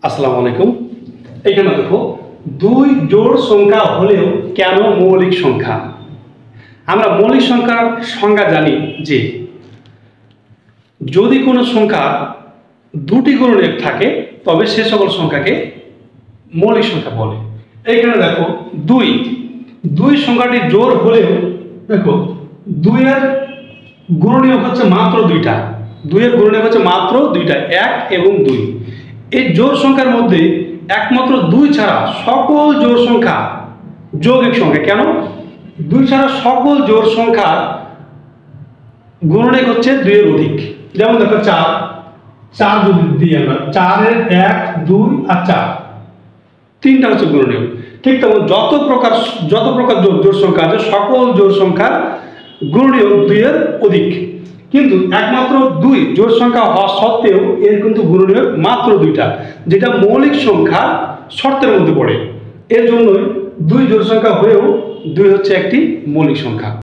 আসসালামু আলাইকুম। এখানে দেখো দুই জোড় সংখ্যা হলেও কেন মৌলিক সংখ্যা। আমরা মৌলিক সংখ্যার সংজ্ঞা জানি যে যদি কোনো সংখ্যা দুটি গুণনীয়ক থাকে তবে সে সকল সংখ্যাকে মৌলিক সংখ্যা বলে। এখানে দেখো দুই দুই সংখ্যাটি জোড় হলেও দেখো দুইয়ের গুণনীয়ক হচ্ছে মাত্র দুইটা, দুইয়ের গুণনীয়ক হচ্ছে মাত্র দুইটা, এক এবং দুই। এই জোড় সংখ্যার মধ্যে একমাত্র দুই ছাড়া সকল জোড় সংখ্যা যৌগিক সংখ্যা। কেন? দুই ছাড়া সকল জোড় সংখ্যা গুণনীয়ক হচ্ছে দুইয়ের অধিক। যেমন দেখো চার, চার যদি দিই আমরা চারের এক, দুই আর চার, তিনটা হচ্ছে গুণনীয়ক। ঠিক তেমন যত প্রকার জোড় সংখ্যা আছে সকল জোড় সংখ্যার গুণনীয়ক দুইয়ের অধিক, কিন্তু একমাত্র দুই জোড় সংখ্যা হওয়া সত্ত্বেও এর কিন্তু গুণনীয়ক মাত্র দুইটা, যেটা মৌলিক সংখ্যা শর্তের মধ্যে পড়ে। এর জন্যই দুই জোড় সংখ্যা হয়েও দুই হচ্ছে একটি মৌলিক সংখ্যা।